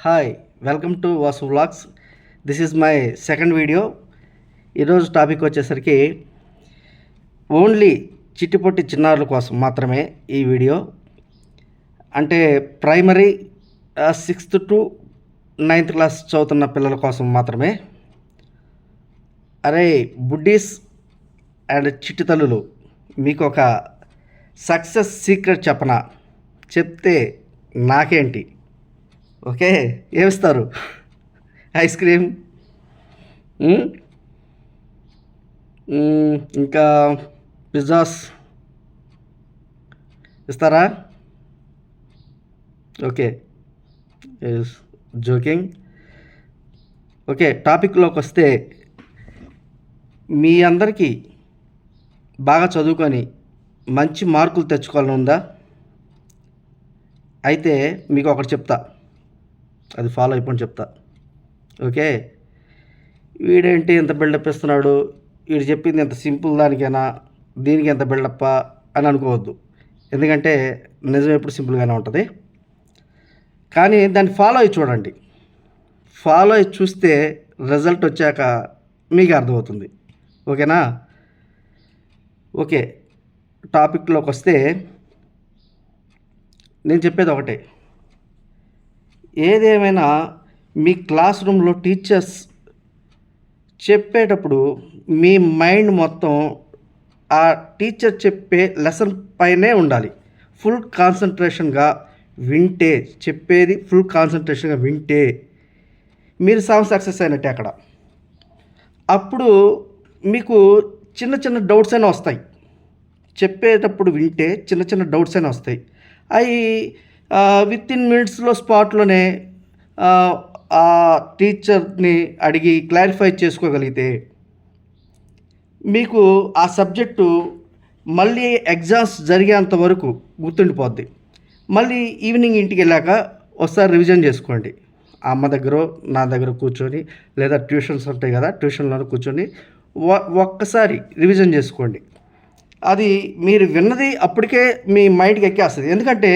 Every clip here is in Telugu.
Hi, welcome to Vasu vlogs. This is my second video. ఈరోజు టాపిక్ వచ్చేసరికి ఓన్లీ చిట్టిపొట్టి చిన్నారుల కోసం మాత్రమే ఈ వీడియో. అంటే primary 6th to 9th class చదువుతున్న పిల్లల కోసం మాత్రమే. అరే బుడ్డీస్ అండ్ చిట్టి తల్లులు, మీకు ఒక సక్సెస్ సీక్రెట్ చెప్పనా? చెప్తే నాకేంటి, ఓకే? ఏమిస్తారు? ఐస్ క్రీమ్, ఇంకా పిజ్జాస్ ఇస్తారా? Okay, joking. ఓకే, టాపిక్లోకి వస్తే మీ అందరికీ బాగా చదువుకొని మంచి మార్కులు తెచ్చుకోవాలని ఉందా? అయితే మీకు ఒకటి చెప్తా, అది ఫాలో అయిపోయి చెప్తా. ఓకే, వీడేంటి ఎంత బిల్డప్ ఇస్తున్నాడు, వీడు చెప్పింది ఎంత సింపుల్ దానికైనా దీనికి ఎంత బిల్డప్పా అని అనుకోవద్దు. ఎందుకంటే నిజం ఎప్పుడు సింపుల్గానే ఉంటుంది. కానీ దాన్ని ఫాలో అయ్యి చూడండి. ఫాలో అయ్యి చూస్తే రిజల్ట్ వచ్చాక మీకు అర్థమవుతుంది. ఓకేనా? ఓకే, టాపిక్లోకి వస్తే నేను చెప్పేది ఒకటే. ఏదేమైనా మీ క్లాస్ రూమ్లో టీచర్స్ చెప్పేటప్పుడు మీ మైండ్ మొత్తం ఆ టీచర్ చెప్పే లెసన్ పైనే ఉండాలి. ఫుల్ కాన్సన్ట్రేషన్గా వింటే, చెప్పేది ఫుల్ కాన్సన్ట్రేషన్గా వింటే మీరు సక్సెస్ అయినట్టే అక్కడ. అప్పుడు మీకు చిన్న చిన్న డౌట్స్ అయినా వస్తాయి. చెప్పేటప్పుడు వింటే చిన్న చిన్న డౌట్స్ అయినా వస్తాయి. అవి విత్ ఇన్ మినిట్స్లో స్పాట్లోనే ఆ టీచర్ని అడిగి క్లారిఫై చేసుకోగలిగితే మీకు ఆ సబ్జెక్టు మళ్ళీ ఎగ్జామ్స్ జరిగేంత వరకు గుర్తుండిపోద్ది. మళ్ళీ ఈవినింగ్ ఇంటికి వెళ్ళాక ఒకసారి రివిజన్ చేసుకోండి. అమ్మ దగ్గర, నా దగ్గర కూర్చొని, లేదా ట్యూషన్స్ ఉంటాయి కదా, ట్యూషన్లో కూర్చొని ఒక్కసారి రివిజన్ చేసుకోండి. అది మీరు విన్నది అప్పటికే మీ మైండ్కి ఎక్కేస్తుంది. ఎందుకంటే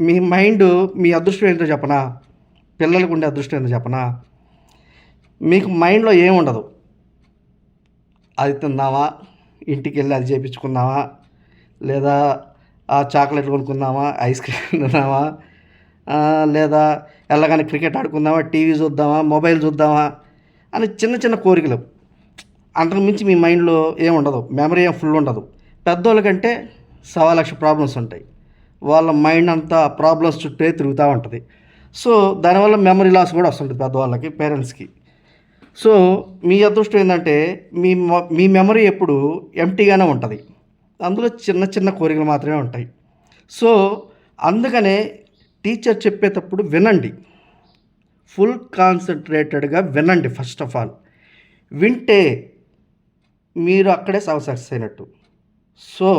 మీ మైండ్, మీ అదృష్టం ఏంటో చెప్పనా? పిల్లలకు ఉండే అదృష్టం ఏంటో చెప్పనా? మీకు మైండ్లో ఏముండదు. అది తిందామా, ఇంటికి వెళ్ళి అది చేయించుకుందామా, లేదా ఆ చాక్లెట్ కొనుక్కుందామా, ఐస్ క్రీమ్ తిందామా, లేదా వెళ్ళగానే క్రికెట్ ఆడుకుందామా, టీవీ చూద్దామా, మొబైల్ చూద్దామా అని చిన్న చిన్న కోరికలు. అంతకు మించి మీ మైండ్లో ఏముండదు. మెమరీ ఏం ఫుల్ ఉండదు. పెద్దోళ్ళకంటే 1,00,000 ప్రాబ్లమ్స్ ఉంటాయి. వాళ్ళ మైండ్ అంతా ప్రాబ్లమ్స్ చుట్టే తిరుగుతూ ఉంటుంది. సో దానివల్ల మెమరీ లాస్ కూడా వస్తుంటుంది పెద్దవాళ్ళకి, పేరెంట్స్కి. సో మీ అదృష్టం ఏంటంటే మీ మెమరీ ఎప్పుడు ఎంటీగానే ఉంటుంది. అందులో చిన్న చిన్న కోరికలు మాత్రమే ఉంటాయి. సో అందుకనే టీచర్ చెప్పేటప్పుడు వినండి, ఫుల్ కాన్సన్ట్రేటెడ్గా వినండి. ఫస్ట్ ఆఫ్ ఆల్ వింటే మీరు అక్కడే సక్సెస్ అయినట్టు. సో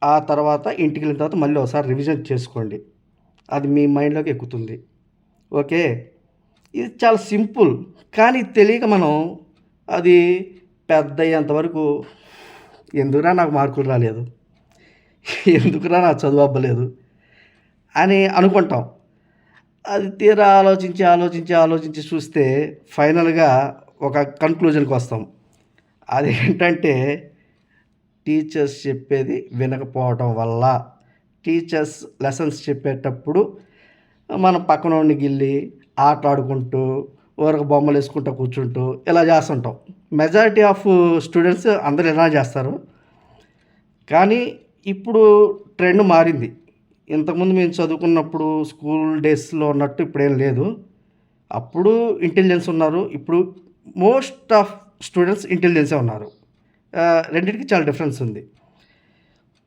ఆ తర్వాత ఇంటికి వెళ్ళిన తర్వాత మళ్ళీ ఒకసారి రివిజన్ చేసుకోండి. అది మీ మైండ్లోకి ఎక్కుతుంది. ఓకే, ఇది చాలా సింపుల్. కానీ తెలియక మనం అది పెద్ద అయ్యేంతవరకు ఎందుకురా నాకు మార్కులు రాలేదు, ఎందుకురా నాకు చదువు అవ్వలేదు అని అనుకుంటాం. అది తీరా ఆలోచించి చూస్తే ఫైనల్గా ఒక కన్క్లూజన్కి వస్తాం. అదేంటంటే టీచర్స్ చెప్పేది వినకపోవడం వల్ల. టీచర్స్ లెసన్స్ చెప్పేటప్పుడు మనం పక్కనోడిని గిల్లి ఆట ఆడుకుంటూ, ఊరకు బొమ్మలు వేసుకుంటూ కూర్చుంటూ ఇలా చేస్తుంటాం. మెజారిటీ ఆఫ్ స్టూడెంట్స్ అందరూ ఇలా చేస్తారు. కానీ ఇప్పుడు ట్రెండ్ మారింది. ఇంతకుముందు మేము చదువుకున్నప్పుడు స్కూల్ డేస్లో ఉన్నట్టు ఇప్పుడేం లేదు. అప్పుడు ఇంటెలిజెన్స్ ఉన్నారు, ఇప్పుడు మోస్ట్ ఆఫ్ స్టూడెంట్స్ ఇంటెలిజెన్సే ఉన్నారు. రెండింటికి చాలా డిఫరెన్స్ ఉంది.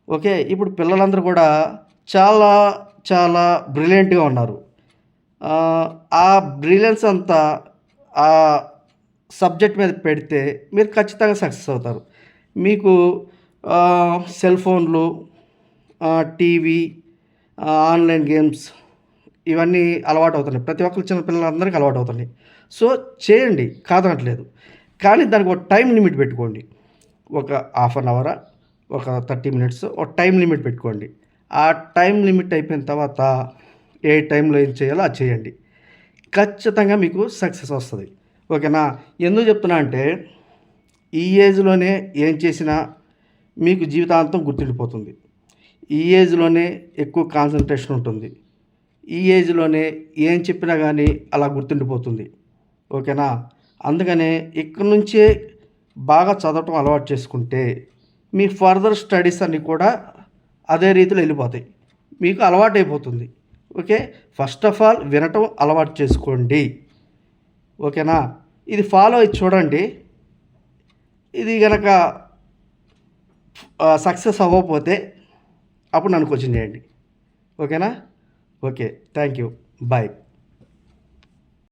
ఓకే, ఇప్పుడు పిల్లలందరూ కూడా చాలా చాలా బ్రిలియంట్గా ఉన్నారు. ఆ బ్రిలియన్స్ అంతా ఆ సబ్జెక్ట్ మీద పెడితే మీరు ఖచ్చితంగా సక్సెస్ అవుతారు. మీకు సెల్ ఫోన్లు, టీవీ, ఆన్లైన్ గేమ్స్ ఇవన్నీ అలవాటు అవుతున్నాయి. ప్రతి ఒక్కరు, చిన్న పిల్లలందరికీ అలవాటు అవుతున్నాయి. సో చేయండి, కాదనట్లేదు. కానీ దానికి ఒక టైం లిమిట్ పెట్టుకోండి. ఒక హాఫ్ అన్ అవరా, ఒక 30 minutes ఒక టైం లిమిట్ పెట్టుకోండి. ఆ టైం లిమిట్ అయిపోయిన తర్వాత ఏ టైంలో ఏం చేయాలో అది చేయండి. ఖచ్చితంగా మీకు సక్సెస్ వస్తుంది. ఓకేనా? ఎందుకు చెప్తున్నా అంటే ఈ ఏజ్‌లోనే ఏం చేసినా మీకు జీవితాంతం గుర్తుండిపోతుంది. ఈ ఏజ్‌లోనే ఎక్కువ కాన్సంట్రేషన్ ఉంటుంది. ఈ ఏజ్‌లోనే ఏం చెప్పినా గానీ అలా గుర్తుండిపోతుంది. ఓకేనా? అందుకనే ఇక్కడి నుంచే బాగా చదవటం అలవాటు చేసుకుంటే మీ ఫర్దర్ స్టడీస్ అన్నీ కూడా అదే రీతిలో వెళ్ళిపోతాయి. మీకు అలవాటైపోతుంది. ఓకే. ఫస్ట్ ఆఫ్ ఆల్ వినటం అలవాటు చేసుకోండి. ఓకేనా? ఇది ఫాలో అయ్యి చూడండి. ఇది గనక సక్సెస్ అవ్వకపోతే అప్పుడు నన్ను క్వెషన్ చేయండి. ఓకేనా? ఓకే. Thank you. బాయ్.